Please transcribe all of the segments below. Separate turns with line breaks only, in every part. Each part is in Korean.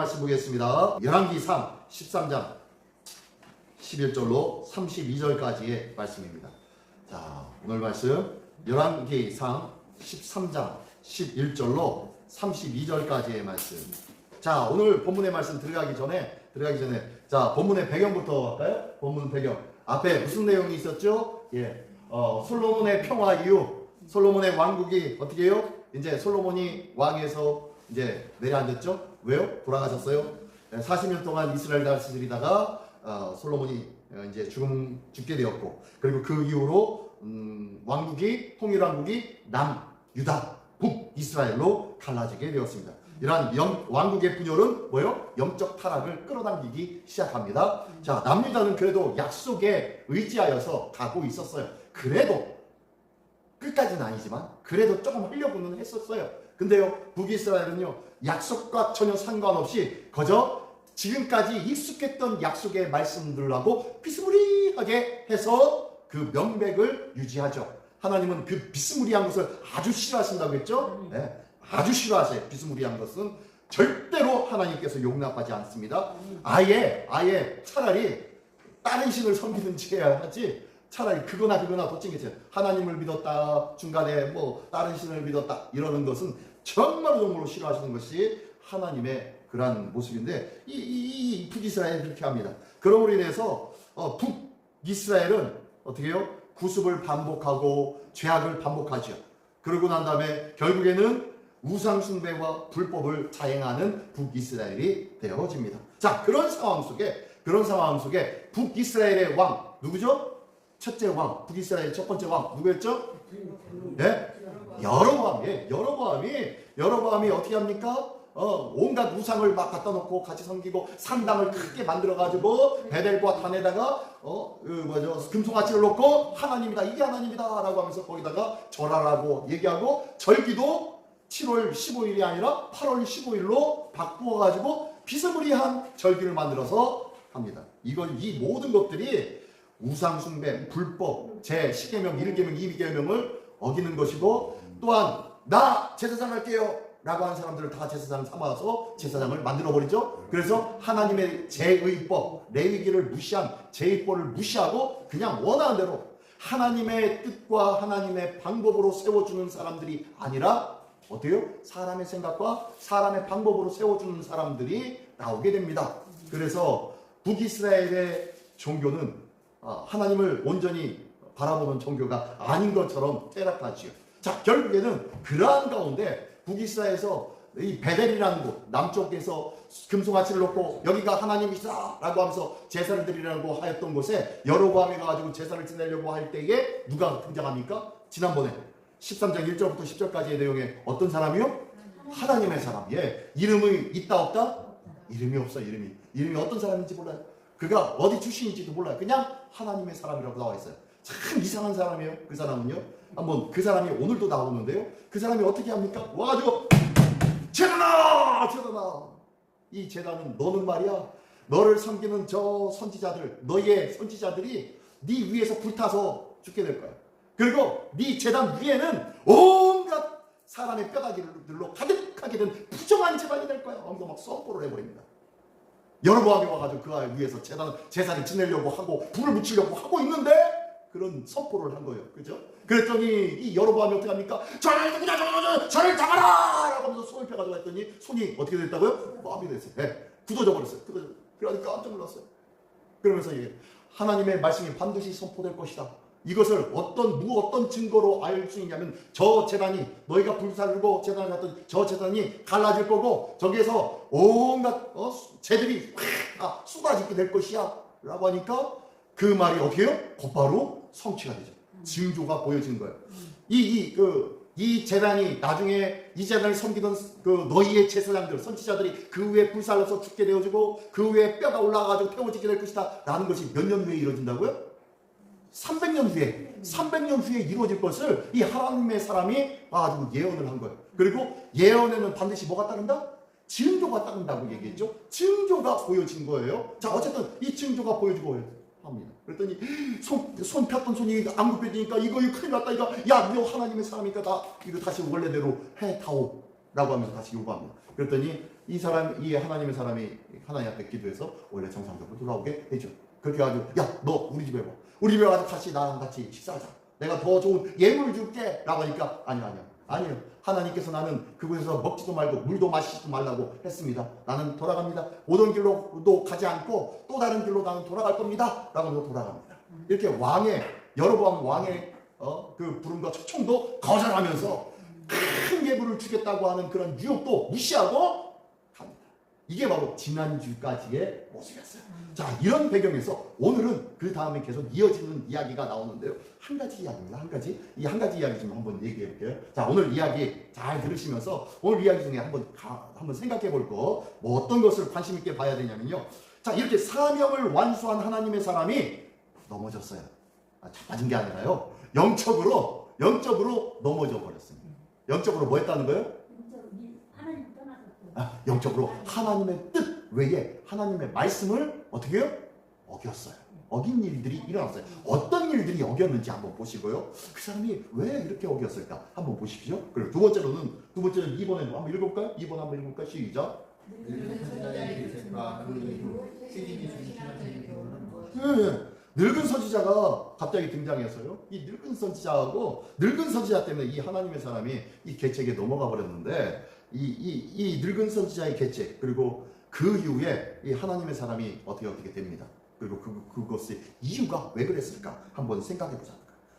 말씀 보겠습니다. 열왕기상 13장 11절로 32절까지의 말씀입니다. 자, 오늘 말씀 열왕기상 13장 11절로 32절까지의 말씀. 자, 오늘 본문의 말씀 들어가기 전에 자, 본문의 배경부터 할까요? 본문 배경. 앞에 무슨 내용이 있었죠? 솔로몬의 평화 이후 솔로몬의 왕국이 어떻게 해요? 이제 솔로몬이 왕에서 이제 내려앉았죠? 왜요? 돌아가셨어요. 40년 동안 이스라엘 다스리다가 솔로몬이 이제 죽게 되었고, 그리고 그 이후로 왕국이 통일왕국이 남유다, 북이스라엘로 갈라지게 되었습니다. 이러한 왕국의 분열은 뭐예요? 영적 타락을 끌어당기기 시작합니다. 자, 남유다는 그래도 약속에 의지하여서 가고 있었어요. 그래도 끝까지는 아니지만 그래도 조금 하려고는 했었어요. 근데요, 북이스라엘은요, 약속과 전혀 상관없이 그저 지금까지 익숙했던 약속의 말씀들하고 비스무리하게 해서 그 명백을 유지하죠. 하나님은 그 비스무리한 것을 아주 싫어하신다고 했죠? 네, 아주 싫어하세요. 비스무리한 것은 절대로 하나님께서 용납하지 않습니다. 아예 차라리 다른 신을 섬기든지 해야 하지, 차라리 그거나 더 챙기세요. 하나님을 믿었다, 중간에 뭐 다른 신을 믿었다, 이러는 것은 정말로 싫어하시는 것이 하나님의 그러한 모습인데, 이 북이스라엘이 그렇게 합니다. 그러므로 인해서 북이스라엘은 어떻게 해요? 구습을 반복하고 죄악을 반복하죠. 그러고 난 다음에 결국에는 우상숭배와 불법을 자행하는 북이스라엘이 되어집니다. 자, 그런 상황 속에 북이스라엘의 왕 누구죠? 첫째 왕, 북이스라엘의 첫 번째 왕 누구였죠? 네? 여로보암이 어떻게 합니까? 온갖 우상을 막 갖다 놓고 같이 섬기고 산당을 크게 만들어가지고 베델과 단에다가 금송아치를 놓고 하나님이다, 이게 하나님이다 라고 하면서 거기다가 절하라고 얘기하고, 절기도 7월 15일이 아니라 8월 15일로 바꾸어가지고 비스무리한 절기를 만들어서 합니다. 이 모든 것들이 우상숭배, 불법, 제10계명, 1계명, 2계명을 어기는 것이고, 또한 나 제사장 할게요 라고 하는 사람들을 다 제사장 삼아서 제사장을 만들어버리죠. 그래서 하나님의 제의법, 레위기를 무시한 제의법을 무시하고 그냥 원하는 대로 하나님의 뜻과 하나님의 방법으로 세워주는 사람들이 아니라 어때요? 사람의 생각과 사람의 방법으로 세워주는 사람들이 나오게 됩니다. 그래서 북이스라엘의 종교는 하나님을 온전히 바라보는 종교가 아닌 것처럼 퇴락하지요. 자, 결국에는 그러한 가운데 북이스라엘에서 이 베델이라는 곳, 남쪽에서 금송아치를 놓고 여기가 하나님이시다 라고 하면서 제사를 드리라고 하였던 곳에 여로보암이 가가지고 제사를 지내려고 할 때에 누가 등장합니까? 지난번에 13장 1절부터 10절까지의 내용에 어떤 사람이요? 하나님의 사람. 이름이 있다 없다? 이름이 없어. 이름이 어떤 사람인지 몰라요. 그가 어디 출신인지도 몰라요. 그냥 하나님의 사람이라고 나와 있어요. 참 이상한 사람이에요. 그 사람은요. 한번 그 사람이 오늘도 나오는데요. 그 사람이 어떻게 합니까? 와가지고 제단아! 이 제단은 너는 말이야, 너를 섬기는 저 선지자들, 너의 선지자들이 네 위에서 불타서 죽게 될 거야. 그리고 네 제단 위에는 온갖 사람의 뼈다귀들로 가득하게 된 부정한 제단이 될 거야. 하면서 막 선포를 해버립니다. 여로보암이 와가지고 그 아이 위에서 제사를 지내려고 하고 불을 붙이려고 하고 있는데 그런 선포를 한 거예요. 그죠? 그랬더니 이 여로보암이 어떻게 합니까? 저를 잡아라! 라고 하면서 손을 펴가지고 했더니 손이 어떻게 됐다고요? 마음이 됐어요. 굳어져 버렸어요. 그러니까 깜짝 놀랐어요. 그러면서 하나님의 말씀이 반드시 선포될 것이다. 이것을 어떤 증거로 알 수 있냐면, 저 제단이, 너희가 불살르고 제단을 갔더니 저 제단이 갈라질 거고 저기에서 온갖 재들이 다 쏟아지게 될 것이야 라고 하니까 그 말이 어떻게 해요? 곧바로 성취가 되죠. 징조가 보여지는 거예요. 이 재단이 나중에 이 재단을 섬기던 그 너희의 제사장들, 선지자들이 그 위에 불살라서 죽게 되어지고 그 위에 뼈가 올라가가지고 태워지게 될 것이다 라는 것이 몇 년 후에 이루어진다고요? 300년 후에 이루어질 것을 이 하나님의 사람이 아주 예언을 한 거예요. 그리고 예언에는 반드시 뭐가 따른다? 징조가 따른다고 얘기했죠. 징조가 보여진 거예요. 자, 어쨌든 이 징조가 보여지고 합니다. 그랬더니 손 폈던 손이 안 굽혀지니까 이거 큰일 났다. 야, 너 하나님의 사람이니까 나 이거 다시 원래대로 해 다오 라고 하면서 다시 요구합니다. 그랬더니 이 하나님의 사람이 하나님 앞에 기도해서 원래 정상적으로 돌아오게 해줘. 그렇게 해가지고 야, 너 우리 집에 와. 우리 집에 와서 같이 나랑 같이 식사하자. 내가 더 좋은 예물을 줄게. 라고 하니까 아니요. 하나님께서 나는 그곳에서 먹지도 말고 물도 마시지도 말라고 했습니다. 나는 돌아갑니다. 오던 길로도 가지 않고 또 다른 길로 나는 돌아갈 겁니다. 라고 하면서 돌아갑니다. 이렇게 여로보암 왕의 그 부름과 초청도 거절하면서 큰 예물을 주겠다고 하는 그런 유혹도 무시하고 갑니다. 이게 바로 지난주까지의 모습이었어요. 자, 이런 배경에서 오늘은 그 다음에 계속 이어지는 이야기가 나오는데요. 한 가지 이야기입니다. 이 한 가지 이야기 좀 한번 얘기해 볼게요. 자, 오늘 이야기 잘 들으시면서 오늘 이야기 중에 한번 생각해 볼 거, 뭐 어떤 것을 관심 있게 봐야 되냐면요. 자, 이렇게 사명을 완수한 하나님의 사람이 넘어졌어요. 자빠진 게 아니라요. 영적으로 넘어져 버렸습니다. 영적으로 뭐 했다는 거예요?
하나님 떠나셨고.
영적으로 하나님의 뜻 외에 하나님의 말씀을 어떻게 해요? 어겼어요. 어긴 일들이 일어났어요. 어떤 일들이 어겼는지 한번 보시고요. 그 사람이 왜 이렇게 어겼을까? 한번 보십시오. 그리고 두 번째는 2번에 한번 읽어볼까요? 2번 한번 읽어볼까요? 시작. 늙은 선지자가 갑자기 등장해서요. 이 늙은 선지자 때문에 이 하나님의 사람이 이 계책에 넘어가 버렸는데 이 늙은 선지자의 계책 그리고 그 이후에 이 하나님의 사람이 어떻게 됩니다. 그리고 그것의 이유가 왜 그랬을까? 한번 생각해 보자.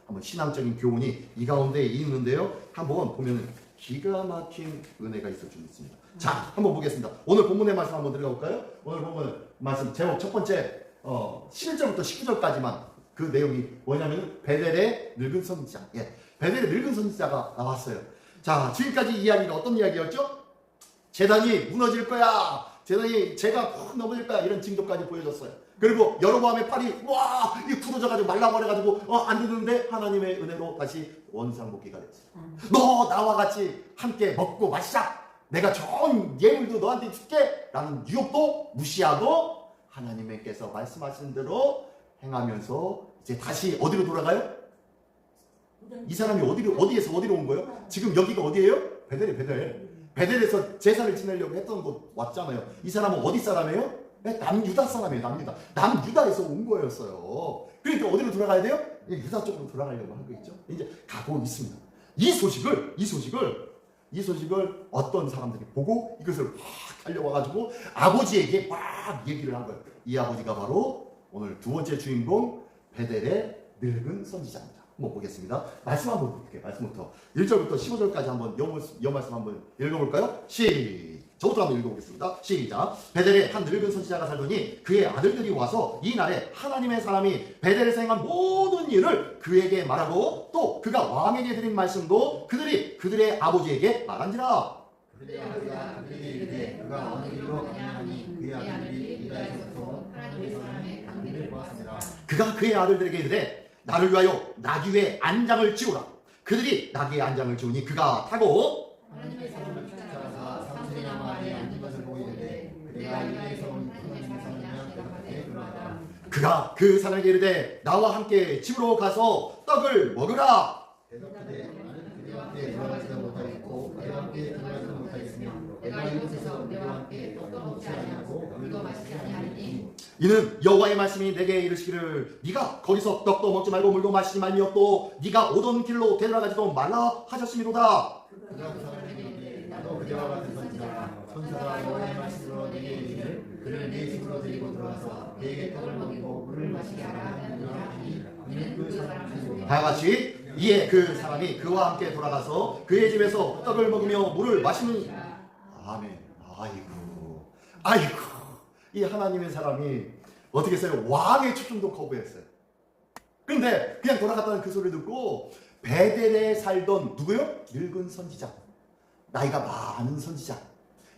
한번 신앙적인 교훈이 이 가운데 있는데요. 한번 보면 기가 막힌 은혜가 있을 줄 믿습니다. 자, 한번 보겠습니다. 오늘 본문의 말씀 한번 들어볼까요? 오늘 본문 말씀 제목 첫 번째 11절부터 19절까지만 그 내용이 뭐냐면 베델의 늙은 선지자. 베델의 늙은 선지자가 나왔어요. 자, 지금까지 이야기가 어떤 이야기였죠? 제단이 무너질 거야. 제가 푹 넘어질 거야. 이런 징조까지 보여줬어요. 그리고 여로보암의 팔이 이 굳어져가지고 말라버려가지고 안 되는데 하나님의 은혜로 다시 원상복귀가 됐어요. 너 나와 같이 함께 먹고 마시자. 내가 좋은 예물도 너한테 줄게. 라는 유혹도 무시하고 하나님께서 말씀하신 대로 행하면서 이제 다시 어디로 돌아가요? 이 사람이 어디에서 어디로 온 거예요? 지금 여기가 어디예요? 베델에서 제사를 지내려고 했던 곳 왔잖아요. 이 사람은 어디 사람이에요? 남유다 사람이에요. 남유다에서 온 거였어요. 그러니까 어디로 돌아가야 돼요? 유다 쪽으로 돌아가려고 하고 있죠. 이제 가고 있습니다. 이 소식을 어떤 사람들이 보고 이것을 막 달려와가지고 아버지에게 막 얘기를 한 거예요. 이 아버지가 바로 오늘 두 번째 주인공 베델의 늙은 선지자입니다. 한번 보겠습니다. 말씀 한번 볼게요. 말씀부터 1절부터 15절까지 한번 여 말씀 한번 읽어볼까요? 저부터 한번 읽어보겠습니다. 시작. 베델에 한 늙은 선지자가 살더니 그의 아들들이 와서 이 날에 하나님의 사람이 베델에서 행한 모든 일을 그에게 말하고 또 그가 왕에게 드린 말씀도 그들의 아버지에게 말한지라.
그들의 아버지가 그에게 이르되 그가 어느 길로 가냐하니 그의 아들들이 유다에서부터 하나님의 사람의 강림을 보았습니다.
그가 그의 아들들에게 이르되 나를 위하여 나귀의 안장을 지우라. 그들이 나귀의 안장을 지우니 그가 타고
하나님의 사람을 쫓아가서 상수리나무 아래에 앉은 것을 보고 이르되 그대가 유다에서 온 하나님의 사람이냐 내가 곁에 들어가라.
그가 그 사람에게 이르되 나와 함께 집으로 가서 떡을 먹으라.
대답하되 나는 그대와 함께 들어가지도 못하겠고 그대와 함께 들어가지도 못하겠으며 내가 이곳에서 그대와 함께 떡도 먹지 아니하고 물도 마시지 아니하리니
이는 여호와의 말씀이 내게 이르시기를 네가 거기서 떡도 먹지 말고 물도 마시지 말며 또 네가 오던 길로 되돌아가지도 말라 하셨음이로다.
그가 그 사람에게 이르되 나도 그대와 같은 선지자라 천사가 여호와의 말씀으로 내게 이르기를 그를 내 집으로 데리고 들어와서 내게 떡을 먹이고 물을 마시게 하라 하니 이는 그 사람이
다 같이 이에 그 사람이 그와 함께 돌아가서 그의 집에서 떡을 먹으며 물을 마시는 아멘. 아이고 이 하나님의 사람이 어떻게 했어요? 왕의 초청도 거부했어요. 근데 그냥 돌아갔다는 그 소리 듣고 베델에 살던 누구요? 늙은 선지자, 나이가 많은 선지자.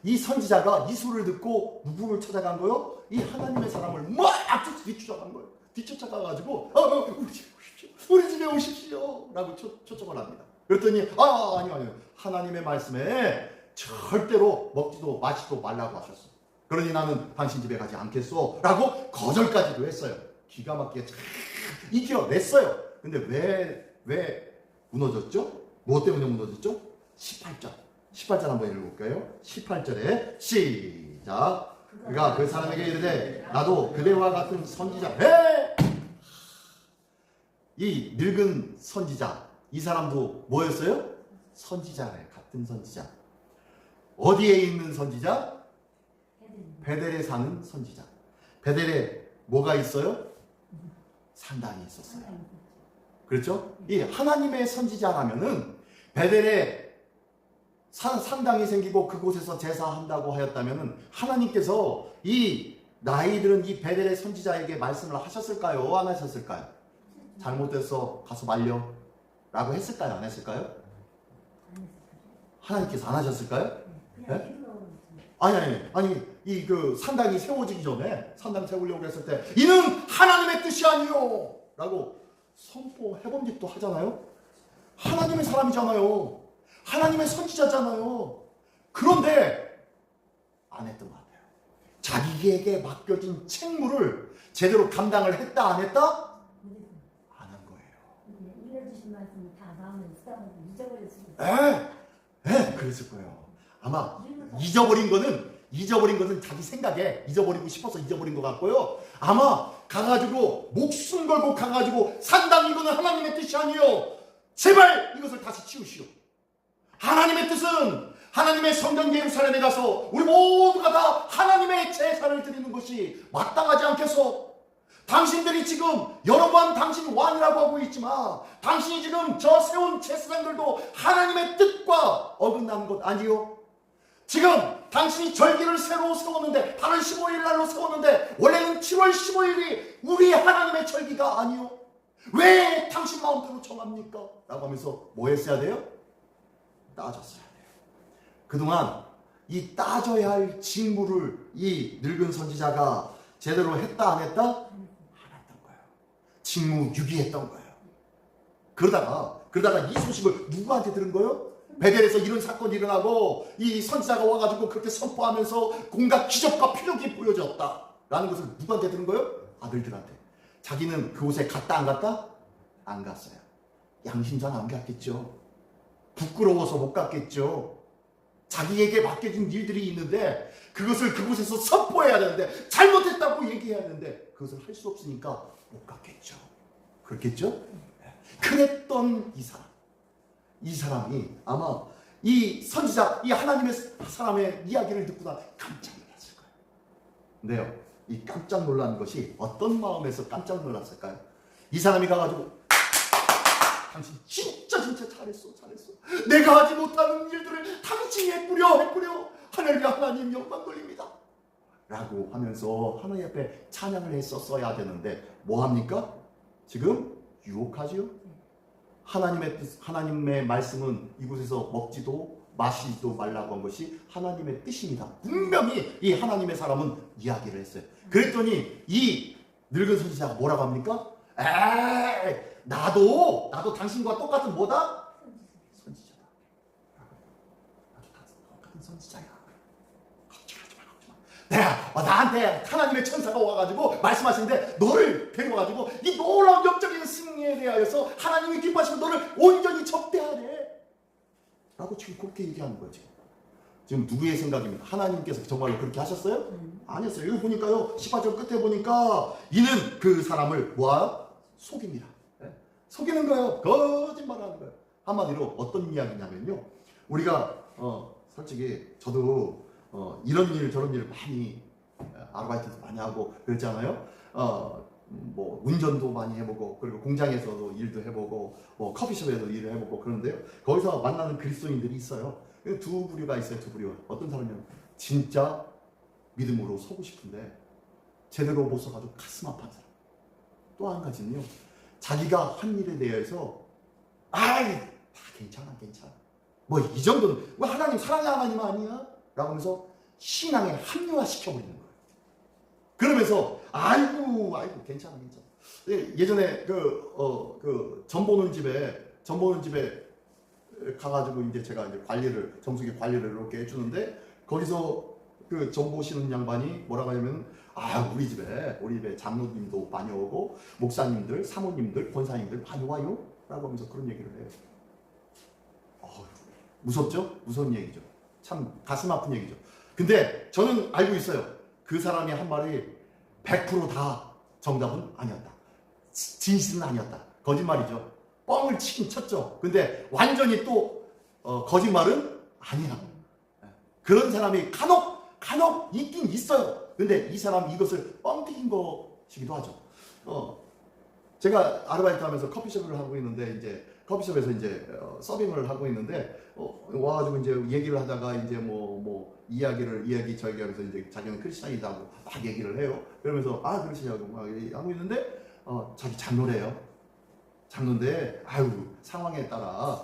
이 선지자가 이 소리를 듣고 누구를 찾아간 거요? 이 하나님의 사람을 막 뒤쫓아간 거예요. 뒤쫓아가가지고 우리 집에 오십시오 라고 초청을 합니다. 그랬더니 아니요 하나님의 말씀에 절대로 먹지도 마시지도 말라고 하셨어. 그러니 나는 당신 집에 가지 않겠소 라고 거절까지도 했어요. 기가 막히게 잘 이겨냈어요. 근데 왜 무너졌죠? 무엇 때문에 무너졌죠? 18절 18절 한번 읽어볼까요? 18절에 시작. 그가 그 사람에게 이르되 나도 그대와 같은 선지자 해! 이 늙은 선지자 이 사람도 뭐였어요? 선지자래. 같은 선지자. 어디에 있는 선지자? 베델에 사는 선지자. 베델에 뭐가 있어요? 산당이 있었어요. 그렇죠? 이 하나님의 선지자라면은 베델에 산당이 생기고 그곳에서 제사한다고 하였다면은 하나님께서 이 나이들은 이 베델의 선지자에게 말씀을 하셨을까요? 안 하셨을까요? 잘못돼서 가서 말려 라고 했을까요? 안 했을까요? 하나님께서 안 하셨을까요? 네? 아니 이 그 산당이 세워지기 전에 산당 세우려고 했을 때 이는 하나님의 뜻이 아니요 라고 선포해본 적도 하잖아요. 하나님의 사람이잖아요. 하나님의 선지자잖아요. 그런데 안 했던 것 같아요. 자기에게 맡겨진 책무를 제대로 감당을 했다 안 했다? 안 한 거예요.
읽어주신 말씀이 다 마음에 쓰다보고 잊어버렸을 때.
그랬을 거예요. 아마 잊어버린 거는 자기 생각에 잊어버리고 싶어서 잊어버린 것 같고요. 아마 가가지고 목숨 걸고 가가지고 산당 이거는 하나님의 뜻이 아니요. 제발 이것을 다시 치우시오. 하나님의 뜻은 하나님의 성전 예루살렘에 가서 우리 모두가 다 하나님의 제사를 드리는 것이 마땅하지 않겠소? 당신들이 지금 여러 번 당신 왕이라고 하고 있지만 당신이 지금 저 세운 제사장들도 하나님의 뜻과 어긋나는 것 아니요? 지금 당신이 절기를 새로 세웠는데 8월 15일 날로 세웠는데 원래는 7월 15일이 우리 하나님의 절기가 아니요? 왜 당신 마음대로 정합니까? 라고 하면서 뭐 했어야 돼요? 따졌어야 돼요. 그동안 이 따져야 할 직무를 이 늙은 선지자가 제대로 했다 안 했다? 안 했던 거예요. 직무 유기했던 거예요. 그러다가 이 소식을 누구한테 들은 거예요? 베델에서 이런 사건이 일어나고 이 선지자가 와가지고 그렇게 선포하면서 온갖 기적과 표적이 보여졌다라는 것을 누구한테 들은 거예요? 아들들한테. 자기는 그곳에 갔다 안 갔다? 안 갔어요. 양심상 안 갔겠죠. 부끄러워서 못 갔겠죠. 자기에게 맡겨진 일들이 있는데 그것을 그곳에서 선포해야 되는데 잘못했다고 얘기해야 되는데 그것을 할 수 없으니까 못 갔겠죠. 그렇겠죠? 그랬던 이 사람이 아마 이 선지자, 이 하나님의 사람의 이야기를 듣고 나 깜짝 놀랐을 거예요. 근데요, 이 깜짝 놀란 것이 어떤 마음에서 깜짝 놀랐을까요? 이 사람이 가가지고 당신 진짜 잘했어. 내가 하지 못하는 일들을 당신이 했구려. 하늘과 하나님 영광 돌립니다. 라고 하면서 하나님 앞에 찬양을 했었어야 되는데 뭐합니까? 지금 유혹하지요? 하나님의 말씀은 이곳에서 먹지도 마시지도 말라고 한 것이 하나님의 뜻입니다. 분명히 이 하나님의 사람은 이야기를 했어요. 그랬더니 이 늙은 선지자가 뭐라고 합니까? 나도 당신과 똑같은 뭐다? 선지자다. 나도 똑같은 선지자야. 걱정하지 마. 내가 나한테 하나님의 천사가 와가지고 말씀하시는데 너를 데려와가지고 이 놀라운 영적인 승리에 대하여서 하나님이 기뻐하시면 너를 온전히 접대하래. 라고 지금 그렇게 얘기하는 거예요. 지금 누구의 생각입니까? 하나님께서 정말로 그렇게 하셨어요? 아니었어요. 여기 보니까요. 18절 끝에 보니까 이는 그 사람을 속입니다. 속이는 거예요. 거짓말하는 거예요. 한마디로 어떤 이야기냐면요. 우리가 솔직히 저도 이런 일 저런 일 많이 아르바이트도 많이 하고 그랬잖아요. 뭐 운전도 많이 해보고 그리고 공장에서도 일도 해보고 뭐 커피숍에도 일을 해보고 그런데요. 거기서 만나는 그리스도인들이 있어요. 두 부류가 있어요. 두 부류. 어떤 사람은 진짜 믿음으로 서고 싶은데 제대로 못 서가지고 가슴 아파하는 사람. 또 한 가지는요. 자기가 한 일에 대해서 다 괜찮아. 뭐 이 정도는 왜 하나님 사랑의 하나님 아니야? 라고 하면서 신앙에 합리화시켜버리는 거예요. 그러면서 아이고 괜찮아. 예전에 그 전 보는 집에 가가지고 이제 제가 이제 정수기 관리를 이렇게 해주는데 거기서 그 전 보시는 양반이 뭐라고 하냐면 우리 집에 장로님도 많이 오고 목사님들, 사모님들, 권사님들 많이 와요? 라고 하면서 그런 얘기를 해요. 무섭죠? 무서운 얘기죠. 참 가슴 아픈 얘기죠. 근데 저는 알고 있어요. 그 사람이 한 말이 100%다 정답은 아니었다. 진실은 아니었다. 거짓말이죠. 뻥을 치긴 쳤죠. 근데 완전히 또 거짓말은 아니야. 그런 사람이 간혹 있긴 있어요. 근데 이 사람 이것을 뻥튀긴 것이기도 하죠. 제가 아르바이트 하면서 커피숍을 하고 있는데 이제 커피숍에서 이제 서빙을 하고 있는데 와가지고 이제 얘기를 하다가 이제 뭐 이야기 저기하면서 이제 자기는 크리스찬이라고 막 얘기를 해요. 그러면서 그러시냐고 막 하고 있는데 자기 장로래요. 장로인데 상황에 따라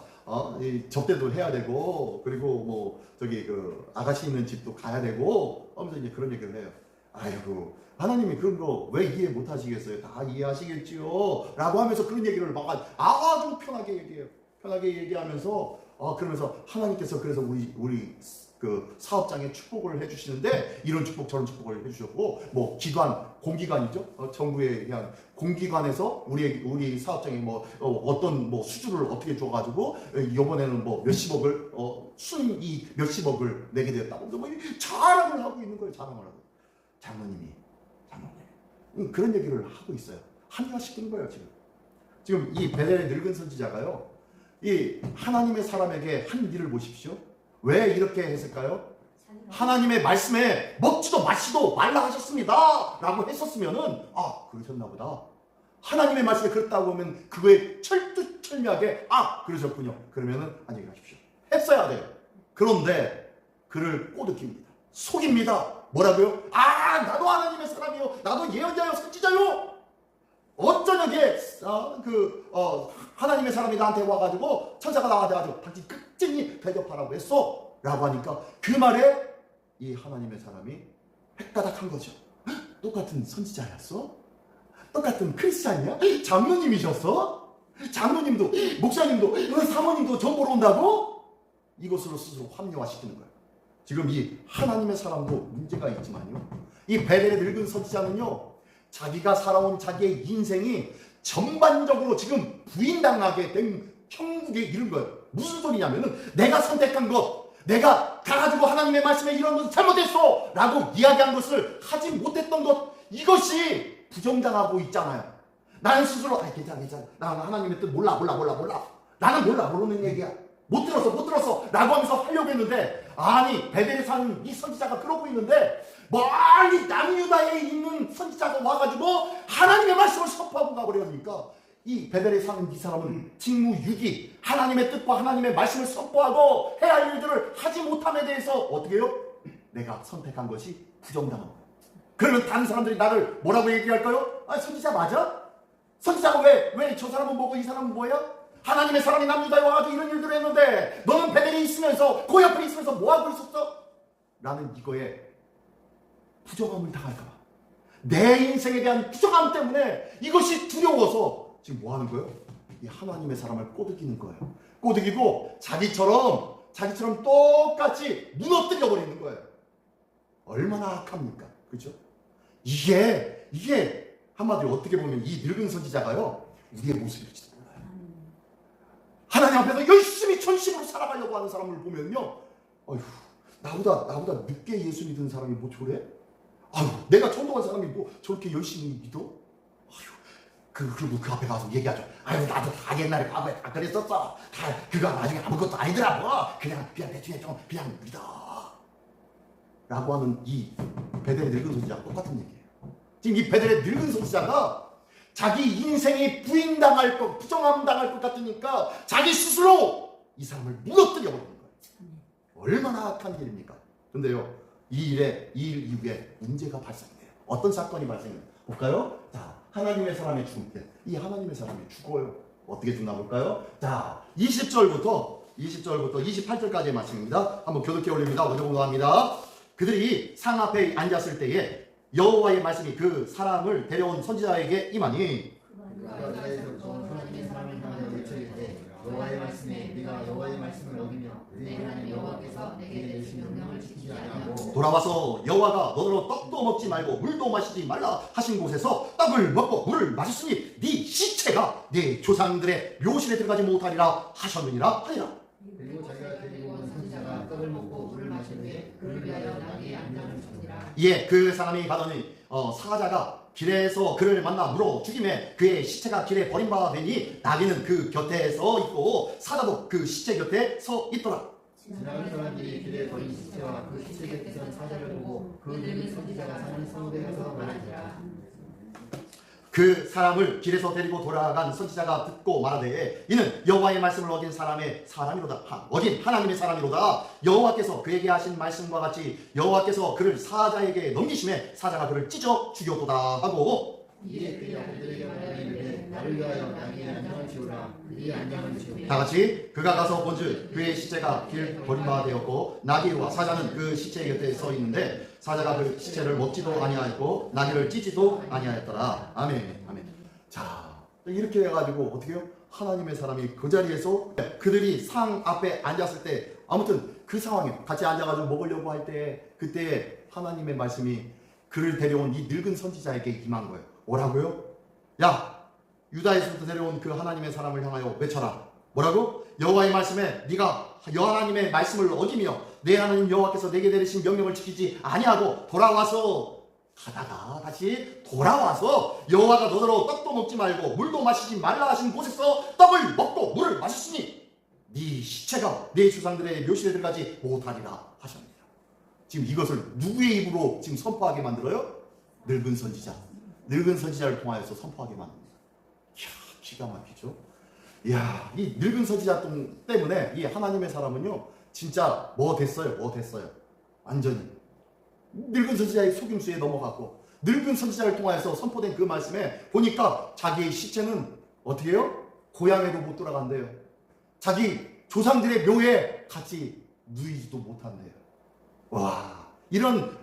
이 접대도 해야 되고 그리고 뭐 저기 그 아가씨 있는 집도 가야 되고 하면서 이제 그런 얘기를 해요. 하나님이 그런 거 왜 이해 못 하시겠어요? 다 이해하시겠지요? 라고 하면서 그런 얘기를 막 아주 편하게 얘기해요. 편하게 얘기하면서 그러면서 하나님께서 그래서 우리 그 사업장에 축복을 해주시는데 이런 축복 저런 축복을 해주셨고 뭐 공기관이죠. 정부에 의한 공기관에서 우리 사업장에 어떤 수주를 어떻게 줘가지고 이번에는 몇십억을 순이익 몇십억을 내게 되었다고 뭐 자랑을 하고 있는 거예요. 자랑을 하고 장로님이 그런 얘기를 하고 있어요. 합리화시키는 거예요. 지금 이 베델의 늙은 선지자가요, 이 하나님의 사람에게 한 일을 보십시오. 왜 이렇게 했을까요? 하나님의 말씀에 먹지도 마시도 말라 하셨습니다 라고 했었으면은 그러셨나 보다. 하나님의 말씀에 그렇다고 하면 그거에 철두철미하게 그러셨군요. 그러면은 안녕히 가십시오 했어야 돼요. 그런데 그를 꼬드깁니다. 속입니다. 뭐라고요? 나도 하나님의 사람이요, 나도 예언자요, 선지자요. 어쩌냐게 하나님의 사람이 나한테 와가지고 천사가 나한테 와가지고 당신 끝쟁이 대접하라고 했어 라고 하니까 그 말에 이 하나님의 사람이 헷가닥한 거죠. 똑같은 선지자였어? 똑같은 크리스찬이야? 장로님이셨어? 장로님도 목사님도 사모님도 전 보러 온다고? 이것으로 스스로 합리화시키는 거예요. 지금 이 하나님의 사람도 문제가 있지만요, 이 베델의 늙은 선지자는요, 자기가 살아온 자기의 인생이 전반적으로 지금 부인당하게 된 형국에 이른 거예요. 무슨 소리냐면은 내가 선택한 것, 내가 가가지고 하나님의 말씀에 이런 것을 잘못했어 라고 이야기한 것을 하지 못했던 것, 이것이 부정당하고 있잖아요. 나는 스스로 괜찮아 나는 하나님의 뜻 몰라 나는 몰라 모르는 얘기야, 못 들었어 라고 하면서 하려고 했는데, 베델에 사는 이 선지자가 그러고 있는데 멀리 남유다에 있는 선지자가 와가지고 하나님의 말씀을 선포하고 가버리니까 이 베델에 사는 이 사람은 직무유기, 하나님의 뜻과 하나님의 말씀을 선포하고 해야 할 일들을 하지 못함에 대해서 어떻게 해요? 내가 선택한 것이 부정당한 거예요. 그러면 다른 사람들이 나를 뭐라고 얘기할까요? 선지자 맞아? 선지자가 왜 저 사람은 뭐고 이 사람은 뭐야? 하나님의 사람이 남유다에 와가지고 이런 일들을 했는데 너는 베델에 있으면서 그 옆에 있으면서 뭐하고 있었어? 라는 이거에 부정함을 당할까봐, 내 인생에 대한 부정함 때문에 이것이 두려워서 지금 뭐하는 거예요? 이 하나님의 사람을 꼬드기는 거예요. 꼬드기고 자기처럼 똑같이 무너뜨려 버리는 거예요. 얼마나 악합니까? 그죠? 이게 한마디로 어떻게 보면 이 늙은 선지자가요, 우리의 모습일지도 몰라요. 하나님 앞에서 열심히 전심으로 살아가려고 하는 사람을 보면요, 나보다 늦게 예수 믿은 사람이 뭐 저래? 내가 전도한 사람이 뭐 저렇게 열심히 믿어? 그리고 그 앞에 가서 얘기하죠. 나도 다 옛날에 과거에 다 그랬었어. 그거 나중에 아무것도 아니더라고. 그냥 대충 그냥 믿어 라고 하는 이 베델의 늙은 선지자가 똑같은 얘기예요. 지금 이 베델의 늙은 선지자가 자기 인생이 부인당할 것, 부정함당할 것 같으니까 자기 스스로 이 사람을 무너뜨려 버리는 거예요. 얼마나 악한 일입니까? 근데요, 이 일 이후에 문제가 발생돼요. 어떤 사건이 발생해요? 볼까요? 자, 하나님의 사람이 죽을 때 이 하나님의 사람이 죽어요. 어떻게 죽나 볼까요? 자, 20절부터 28절까지의 말씀입니다. 한번 교독해 올립니다. 먼저 공부합니다. 그들이 상 앞에 앉았을 때에 여호와의 말씀이 그 사람을 데려온 선지자에게 임하니,
하나님의 사람을 향하여 외쳐이르되 여호와의 말씀에 네가 여호와의 말씀을 어기며 내 하나님 여호와께서 내게 내리신 명령을 지키지 아니하고
돌아와서 여호와가 너로 떡도 먹지 말고 물도 마시지 말라 하신 곳에서 떡을 먹고 물을 마셨으니 네 시체가 네 조상들의 묘실에 들어가지 못하리라 하셨느니라 하니라.
그리고 자기가 데리고
이에 그 사람이 가더니 사자가 길에서 그를 만나 물어 죽임에 그의 시체가 길에 버림받아 되니 나귀는 그 곁에 서 있고 사자도 그 시체 곁에 서 있더라.
지나가는 사람들이 길에 버린 시체와 그 시체 곁에 선 사자를 보고 그 늙은 선지자가 사는 성읍에 가서 말하니라.
그 사람을 길에서 데리고 돌아간 선지자가 듣고 말하되 이는 여호와의 말씀을 어긴 사람이로다. 어긴 하나님의 사람이로다. 여호와께서 그에게 하신 말씀과 같이 여호와께서 그를 사자에게 넘기심에 사자가 그를 찢어 죽였도다 하고
이에 그의 아들들에게 말하기를 나를 위하여 나귀의 안장을 지우라. 그의 안장을 지우라.
다 같이 그가 가서 본즉 그의 시체가 길 버림받아 되었고 나귀와 사자는 그 시체 곁에 서 있는데 사자가 그 시체를 먹지도 아니하였고 나귀를 찢지도 아니하였더라. 아멘. 아멘. 자, 이렇게 해가지고 어떻게 해요? 하나님의 사람이 그 자리에서 그들이 상 앞에 앉았을 때 아무튼 그 상황에 같이 앉아가지고 먹으려고 할 때 그때 하나님의 말씀이 그를 데려온 이 늙은 선지자에게 임한 거예요. 뭐라고요? 야, 유다에서부터 데려온 그 하나님의 사람을 향하여 외쳐라. 뭐라고? 여호와의 말씀에 네가 하나님의 말씀을 어기며 내 하나님 여호와께서 내게 내리신 명령을 지키지 아니하고 돌아와서 가다가 다시 돌아와서 여호와가 너더러 떡도 먹지 말고 물도 마시지 말라 하신 곳에서 떡을 먹고 물을 마셨으니 네 시체가 네 조상들의 묘실에 들어가지 못하리라 하셨느니라. 지금 이것을 누구의 입으로 지금 선포하게 만들어요? 늙은 선지자. 늙은 선지자를 통하여서 선포하게 만듭니다. 이야, 기가 막히죠? 이야, 이 늙은 선지자 때문에 이 하나님의 사람은요, 진짜 뭐 됐어요? 완전히. 늙은 선지자의 속임수에 넘어갔고, 늙은 선지자를 통하여서 선포된 그 말씀에 보니까 자기의 시체는 어떻게 해요? 고향에도 못 돌아간대요. 자기 조상들의 묘에 같이 누이지도 못한대요. 와, 이런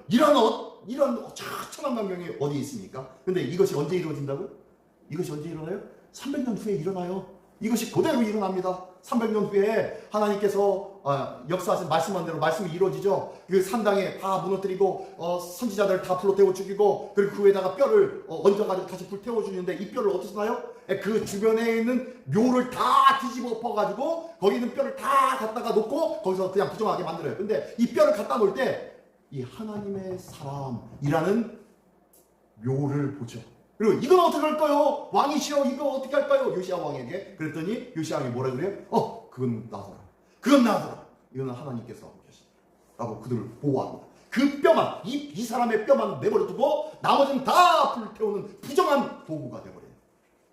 천한 광경이 어디 있습니까? 근데 이것이 언제 이루어진다고? 이것이 언제 일어나요? 300년 후에 일어나요. 이것이 그대로 일어납니다. 300년 후에 하나님께서 역사하신 말씀한 대로 말씀이 이루어지죠. 그 산당에 다 무너뜨리고 선지자들 다 불러 태워 죽이고 그리고 그 위에다가 뼈를 얹어가지고 다시 불 태워 주는데 이 뼈를 어디서 나요? 그 주변에 있는 묘를 다 뒤집어 엎어가지고 거기 있는 뼈를 다 갖다가 놓고 거기서 그냥 부정하게 만들어요. 근데 이 뼈를 갖다 놓을 때 이 하나님의 사람이라는 묘를 보죠. 그리고 이건 어떻게 할까요? 왕이시여 이거 어떻게 할까요? 요시야 왕에게 그랬더니 요시야 왕이 뭐라 그래요? 그건 나더라. 그건 나더라. 이거는 하나님께서 하고 계시다 라고 그들을 보호합니다. 그 뼈만 이 사람의 뼈만 내버려 두고 나머지는 다 불태우는 부정한 도구가 되어버려요.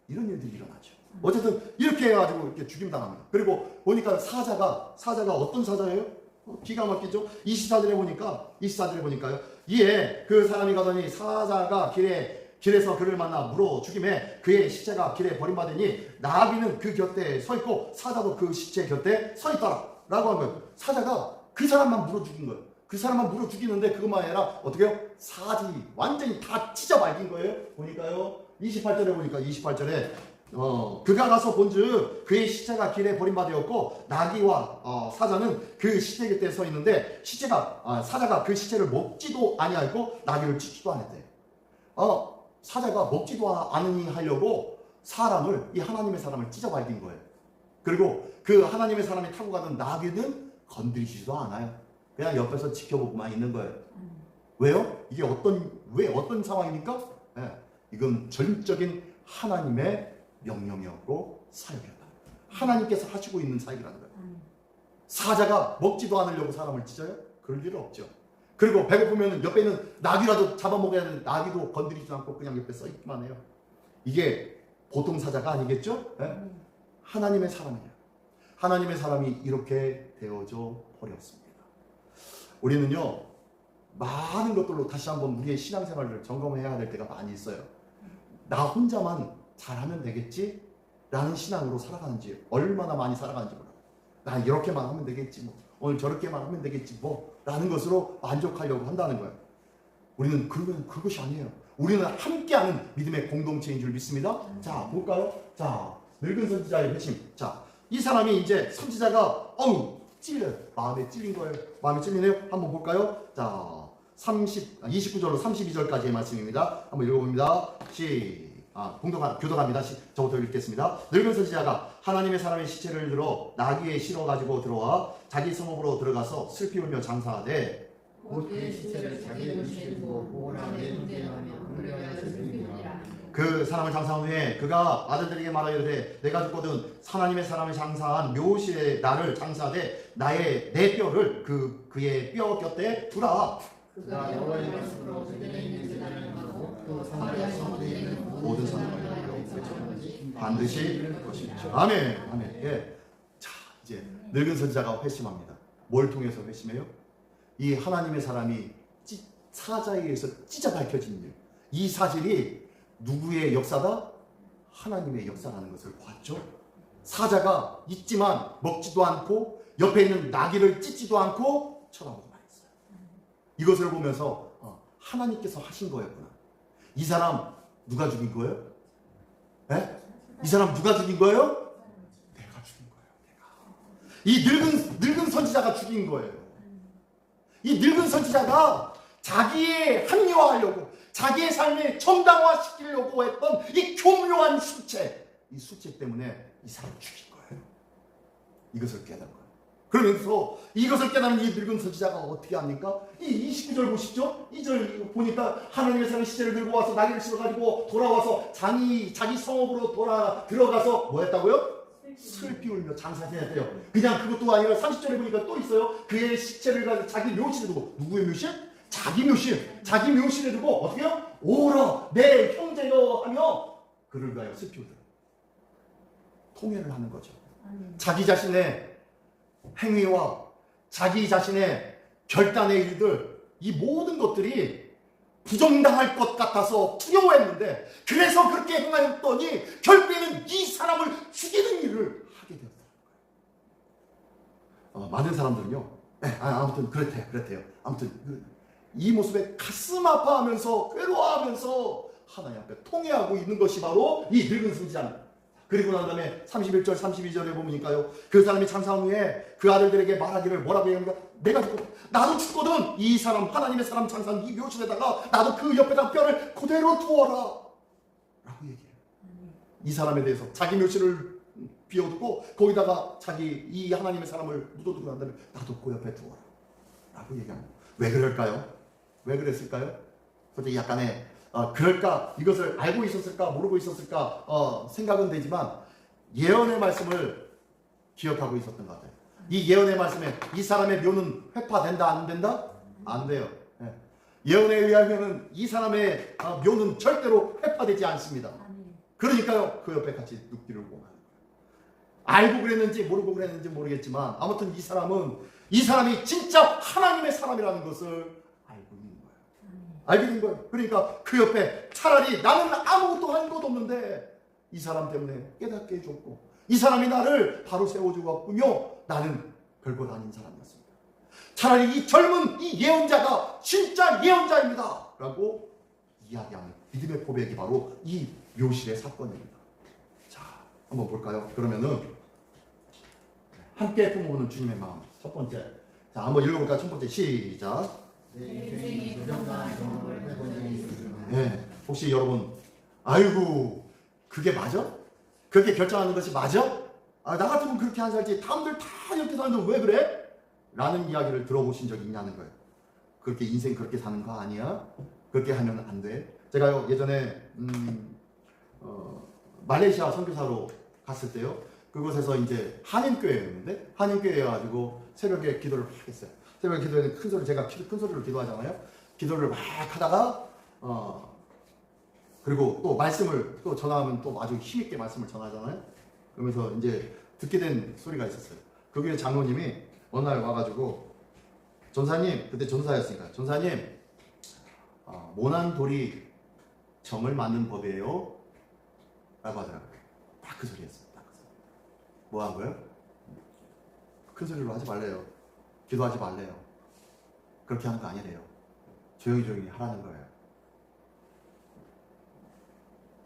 이런 일들이 일어나죠. 어쨌든 이렇게 해가지고 이렇게 죽임당합니다. 그리고 보니까 사자가 어떤 사자예요? 기가 막히죠. 24절에 보니까요. 이에 그 사람이 가더니 사자가 길에서 그를 만나 물어 죽임에 그의 시체가 길에 버림받으니 나귀는 그 곁에 서 있고 사자도 그 시체 곁에 서 있더라 라고 한 거예요. 사자가 그 사람만 물어 죽인 거예요. 그 사람만 물어 죽이는데 그것만 아니라 어떻게 해요? 사지 완전히 다 찢어 말긴 거예요. 보니까요. 28절에 보니까 28절에 그가 가서 본즉 그의 시체가 길에 버림받았고 나귀와 사자는 그 시체 곁에 서 있는데 사자가 그 시체를 먹지도 아니하였고 나귀를 찢지도 않았대. 사자가 먹지도 않으니 하려고 이 하나님의 사람을 찢어 말긴 거예요. 그리고 그 하나님의 사람이 타고 가던 나귀는 건드리지도 않아요. 그냥 옆에서 지켜보고만 있는 거예요. 왜요? 이게 왜 어떤 상황입니까? 이건 전적인 하나님의 명령이었고 사역이었다. 하나님께서 하시고 있는 사역이라는 거예요. 사자가 먹지도 않으려고 사람을 찢어요? 그럴 일은 없죠. 그리고 배고프면 옆에 있는 나귀라도 잡아먹어야 되는데 나귀도 건드리지 않고 그냥 옆에 써 있기만 해요. 이게 보통 사자가 아니겠죠? 하나님의 사람이에요. 하나님의 사람이 이렇게 되어져 버렸습니다. 우리는요, 많은 것들로 다시 한번 우리의 신앙생활을 점검해야 될 때가 많이 있어요. 나 혼자만 잘하면 되겠지? 라는 신앙으로 살아가는지 얼마나 많이 살아가는지 몰라요. 나 이렇게만 하면 되겠지 뭐. 오늘 저렇게만 하면 되겠지 뭐. 라는 것으로 만족하려고 한다는 거예요. 우리는 그것이 아니에요. 우리는 함께하는 믿음의 공동체인 줄 믿습니다. 자, 볼까요? 자, 늙은 선지자의 회심. 자, 이 사람이 이제 선지자가 찔려요. 마음에 찔린 거예요. 마음에 찔리네요. 한번 볼까요? 자, 29절로 32절까지의 말씀입니다. 한번 읽어봅니다. 교독합니다. 저부터 읽겠습니다. 늙은 선지자가 하나님의 사람의 시체를 들어 나귀에 실어 가지고 들어와 자기 성읍으로 들어가서 슬피 울며 장사하되
곧 그의 시체를 자기의 도시에 두고 보호라 내 문대에 하며 그를 위하여 슬피우니라.
그 사람을 장사한 후에 그가 아들들에게 말하기를 내가 죽거든 하나님의 사람을 장사한 묘실에 나를 장사하되 내 뼈를 그의 뼈 곁에 두라.
그가 여호와의 말씀으로 그들에 있는 재단을 행하고 또 사마리아 성문에 있는
모든 사람을 반드시 이룰 것이죠. 아멘. 아멘. 예. 자, 이제 늙은 선지자가 회심합니다. 뭘 통해서 회심해요? 이 하나님의 사람이 사자에 의해서 찢어 밝혀진 일. 이 사실이 누구의 역사다? 하나님의 역사라는 것을 보았죠. 사자가 있지만 먹지도 않고 옆에 있는 나귀를 찢지도 않고 쳐다보고 말했어요. 이것을 보면서 하나님께서 하신 거였구나. 이 사람 누가 죽인 거예요? 네? 이 사람 누가 죽인 거예요? 내가 죽인 거예요. 이 늙은 선지자가 죽인 거예요. 이 늙은 선지자가 자기의 합리화하려고 자기의 삶을 정당화시키려고 했던 이 교묘한 수체, 이 수체 때문에 이 사람을 죽인 거예요. 이것을 깨달은 거예요. 그러면서 이것을 깨달은 이 늙은 선지자가 어떻게 합니까? 이 29절 보시죠. 2절 보니까 하나님의 사람이 시체를 들고 와서 나귀를 실어가지고 돌아와서 자기 성읍으로 들어가서 뭐 했다고요? 슬피 울며 장사해야 돼요. 그냥 그것도 아니라 30절에 보니까 또 있어요. 그의 시체를 가지고 자기 묘실에 두고, 누구의 묘실? 자기 묘실에 두고 어떻게 해요? 오라 내 형제여 하며 그를 위하여 슬피 울더라. 통회를 하는 거죠. 자기 자신의 행위와 자기 자신의 결단의 일들, 이 모든 것들이 부정당할 것 같아서 두려워했는데, 그래서 그렇게 행하였더니 결국에는 이 사람을 죽이는 일을 하게 되었다는 거예요. 많은 사람들은요, 아무튼 그렇대요. 아무튼 이 모습에 가슴 아파하면서 괴로워하면서 하나님 앞에 통회하고 있는 것이 바로 이 늙은 선지자입니다. 그리고 난 다음에 31절 32절에 보니까요, 그 사람이 장사한 후에 그 아들들에게 말하기를 뭐라고 얘기합니까? 나도 죽거든 이 사람 하나님의 사람 장사한 이 묘실에다가 나도 그 옆에다 뼈를 그대로 두어라 라고 얘기해요. 이 사람에 대해서 자기 묘실을 비워두고 거기다가 이 하나님의 사람을 묻어두고 난 다음에 나도 그 옆에 두어라 라고 얘기합니다. 왜 그럴까요? 왜 그랬을까요? 솔직히 약간의 그럴까, 이것을 알고 있었을까 모르고 있었을까 생각은 되지만 예언의 말씀을 기억하고 있었던 것 같아요. 이 예언의 말씀에 이 사람의 묘는 회파된다 안 된다? 안 돼요. 예언에 의하면 이 사람의 묘는 절대로 회파되지 않습니다. 그러니까요 그 옆에 같이 눕기를 원하는 거예요. 알고 그랬는지 모르고 그랬는지 모르겠지만 아무튼 이 사람이 진짜 하나님의 사람이라는 것을 알게 된 거예요. 그러니까 그 옆에 차라리 나는 아무것도 한 것도 없는데 이 사람 때문에 깨닫게 해줬고, 이 사람이 나를 바로 세워주었군요. 나는 별것 아닌 사람이었습니다. 차라리 이 젊은 이 예언자가 진짜 예언자입니다 라고 이야기하는 믿음의 고백이 바로 이 묘실의 사건입니다. 자, 한번 볼까요? 그러면은 함께 품어보는 주님의 마음. 첫 번째, 자 한번 읽어볼까요? 첫 번째 시작. 네, 혹시 여러분 아이고 그게 맞아? 그렇게 결정하는 것이 맞아? 나 같으면 그렇게 안 살지 남들 다 이렇게 사는데 왜 그래? 라는 이야기를 들어보신 적이 있냐는 거예요. 그렇게 인생 그렇게 사는 거 아니야? 그렇게 하면 안 돼. 제가요 예전에 말레이시아 선교사로 갔을 때요, 그곳에서 이제 한인교회였는데 한인교회여가지고 새벽에 기도를 막 했어요. 새벽에 기도에는 제가 큰 소리로 기도하잖아요. 기도를 막 하다가 그리고 또 말씀을 또 전하면 또 아주 힘있게 말씀을 전하잖아요. 그러면서 이제 듣게 된 소리가 있었어요. 그 교회 장로님이 어느 날 와가지고 전사님, 그때 전사였으니까 전사님, 모난 돌이 점을 맞는 법이에요 라고 하더라고요. 딱 그 소리였어요. 딱 그 소리. 뭐 한 거예요? 큰 소리로 하지 말래요. 기도하지 말래요. 그렇게 하는 거 아니래요. 조용히 하라는 거예요.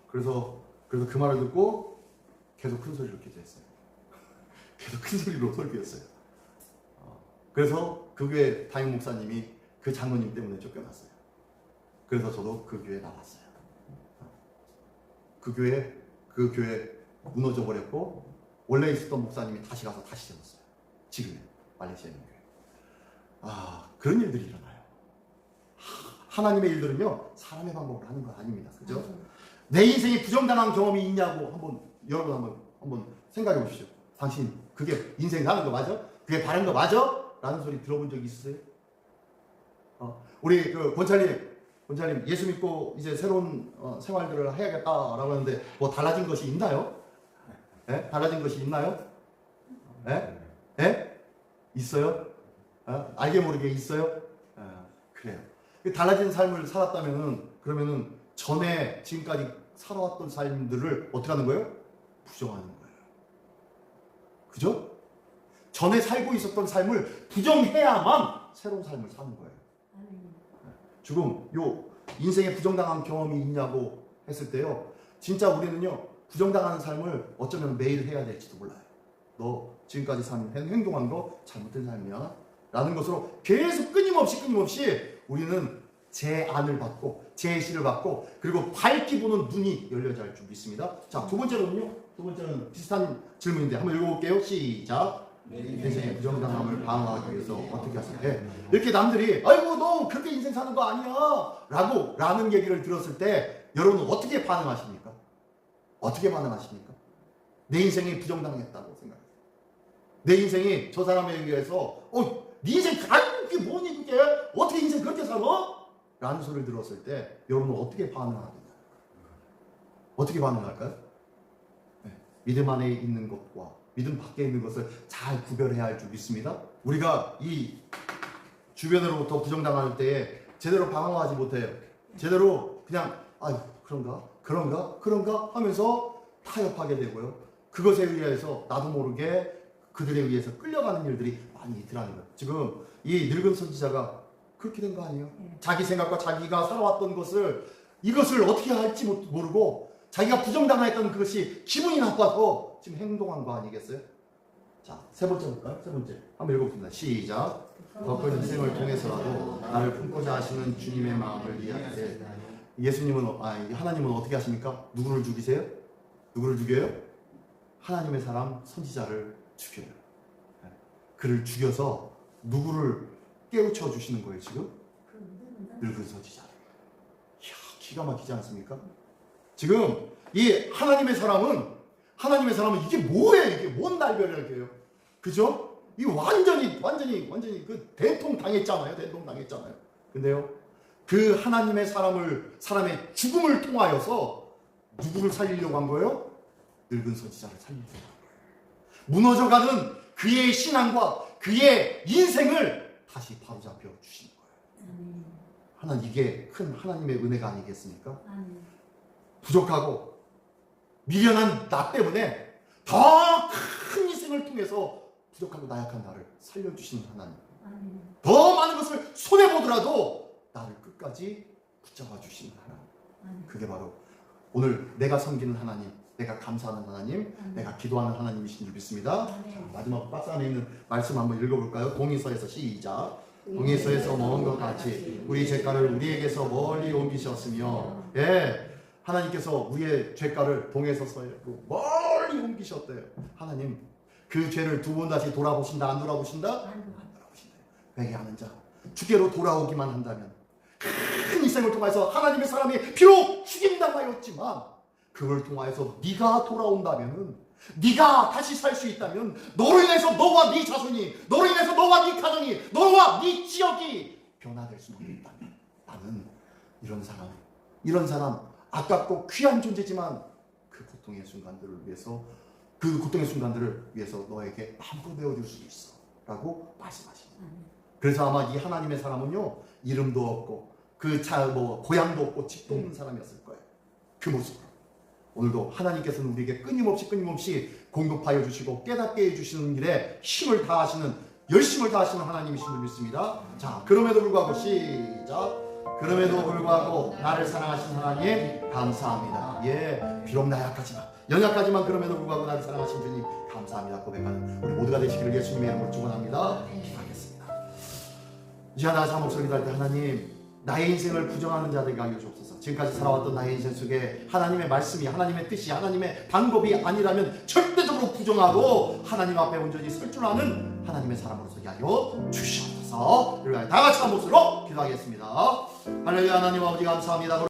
그래서 그 말을 듣고 계속 큰 소리로 기도했어요. 계속 큰 소리로 설교했어요. 그래서 그 교회 담임 목사님이 그 장로님 때문에 쫓겨났어요. 그래서 저도 그 교회에 나왔어요. 그 교회 무너져 버렸고 원래 있었던 목사님이 다시 가서 다시 세웠어요. 지금의 말레이시아 있는 교회. 그런 일들이 일어나요. 하나님의 일들은요 사람의 방법으로 하는 거 아닙니다. 그죠? 내 인생에 부정당한 경험이 있냐고 여러분 한번 생각해 보십시오. 당신 그게 인생 사는 거 맞아? 그게 바른 거 맞아? 라는 소리 들어본 적 있으세요? 우리 그 권찰님 예수 믿고 이제 새로운 생활들을 해야겠다라고 하는데 뭐 달라진 것이 있나요? 예? 달라진 것이 있나요? 예? 예? 있어요? 알게 모르게 있어요? 그래요. 달라진 삶을 살았다면은 그러면은 전에 지금까지 살아왔던 삶들을 어떻게 하는 거예요? 부정하는 거예요. 그죠? 전에 살고 있었던 삶을 부정해야만 새로운 삶을 사는 거예요. 지금 요 인생에 부정당한 경험이 있냐고 했을 때요. 진짜 우리는요. 부정당하는 삶을 어쩌면 매일 해야 될지도 몰라요. 너 지금까지 행동한 거 잘못된 삶이야. 라는 것으로 계속 끊임없이 우리는 제안을 받고 제시를 받고 그리고 밝게 보는 눈이 열려져 할 줄 믿습니다. 자, 두 번째는 비슷한 질문인데 한번 읽어볼게요. 시작. 인생의 부정당함을 방어하기 위해서 어떻게 하세요? 네. 이렇게 남들이 아이고 너 그렇게 인생 사는 거 아니야 라는 얘기를 들었을 때 여러분은 어떻게 반응하십니까? 어떻게 반응하십니까? 내 인생이 부정당했다고 생각해요. 내 인생이 저 사람에 의해서 네 인생 아이고 그게 뭐니 그게 어떻게 인생 그렇게 살아? 라는 소리를 들었을 때 여러분은 어떻게 반응하겠나요? 어떻게 반응할까요? 네. 믿음 안에 있는 것과 믿음 밖에 있는 것을 잘 구별해야 할 줄 믿습니다. 우리가 이 주변으로부터 부정당할 때에 제대로 방어하지 못해요. 제대로 그냥 그런가 하면서 타협하게 되고요. 그것에 의해서 나도 모르게 그들에 의해서 끌려가는 일들이 많이 있더라는 거예요. 지금 이 늙은 선지자가 그렇게 된 거 아니에요? 자기 생각과 자기가 살아왔던 이것을 어떻게 할지 모르고 자기가 부정당했던 그것이 기분이 나빠서 지금 행동한 거 아니겠어요? 자, 세 번째 볼까요? 세 번째 한번 읽어봅니다. 시작. 덕분 인생을 통해서라도 나를 품고자 하시는 주님의 마음을 이해하세. 하나님은 어떻게 하십니까? 누구를 죽이세요? 누구를 죽여요? 하나님의 사람 선지자를 죽여요. 그를 죽여서 누구를 깨우쳐 주시는 거예요 지금? 늙은 선지자를. 이야, 기가 막히지 않습니까? 지금 이 하나님의 사람은 이게 뭐예요? 이게 뭔 날벼락이에요? 그죠? 이 완전히 그 대통 당했잖아요. 근데요, 그 하나님의 사람의 죽음을 통하여서 누구를 살리려고 한 거예요? 늙은 선지자를 살리려고 한 거예요. 무너져가는 그의 신앙과 그의 인생을 다시 바로잡혀 주신 거예요. 하나님, 이게 큰 하나님의 은혜가 아니겠습니까? 부족하고 미련한 나 때문에 더 큰 인생을 통해서 부족하고 나약한 나를 살려주시는 하나님. 더 많은 것을 손해보더라도 나를 끝까지 붙잡아 주시는 하나님. 그게 바로 오늘 내가 섬기는 하나님, 내가 감사하는 하나님, 내가 기도하는 하나님이신 줄 믿습니다. 자, 마지막 박스 안에 있는 말씀 한번 읽어볼까요? 동의서에서 시작. 동의서에서 먼 것 같이 우리 죄가를 우리에게서 멀리 옮기셨으며, 하나님께서 우리의 죄가를 동에서로 멀리 옮기셨대요. 하나님, 그 죄를 두 번 다시 돌아보신다, 안 돌아보신다? 안 돌아보신다. 회개하는 자, 주께로 돌아오기만 한다면 큰 인생을 통해서 하나님의 사람이 비록 죽임당하였지만 그걸 통하여서 네가 돌아온다면은, 네가 다시 살 수 있다면, 너로 인해서 너와 네 자손이, 너로 인해서 너와 네 가정이, 너와 네 지역이 변화될 수만 있다면, 나는 이런 사람 아깝고 귀한 존재지만 그 고통의 순간들을 위해서 너에게 마음껏 내어줄 수 있어 라고 말씀하십니다. 그래서 아마 이 하나님의 사람은요, 이름도 없고 고향도 없고 집도 없는 사람이었을 거예요. 그 모습으로 오늘도 하나님께서는 우리에게 끊임없이 공급하여 주시고 깨닫게 해주시는 일에 열심을 다하시는 하나님이신 줄 믿습니다. 자, 그럼에도 불구하고 시작. 그럼에도 불구하고 나를 사랑하신 하나님 감사합니다. 비록 연약하지만 그럼에도 불구하고 나를 사랑하신 주님 감사합니다 고백하는 우리 모두가 되시기를 예수님의 이름으로 축원합니다. 기도하겠습니다. 이제 하나 자 목소리 달 때 하나님, 나의 인생을 부정하는 자들에게 하여 주옵소서. 지금까지 살아왔던 나의 인생 속에 하나님의 말씀이, 하나님의 뜻이, 하나님의 방법이 아니라면 절대적으로 부정하고 하나님 앞에 온전히 설 줄 아는 하나님의 사람으로 서게 하여 주시옵소서. 우리 다 같이 한 목소리로 기도하겠습니다. 할렐루야. 하나님 아버지 감사합니다.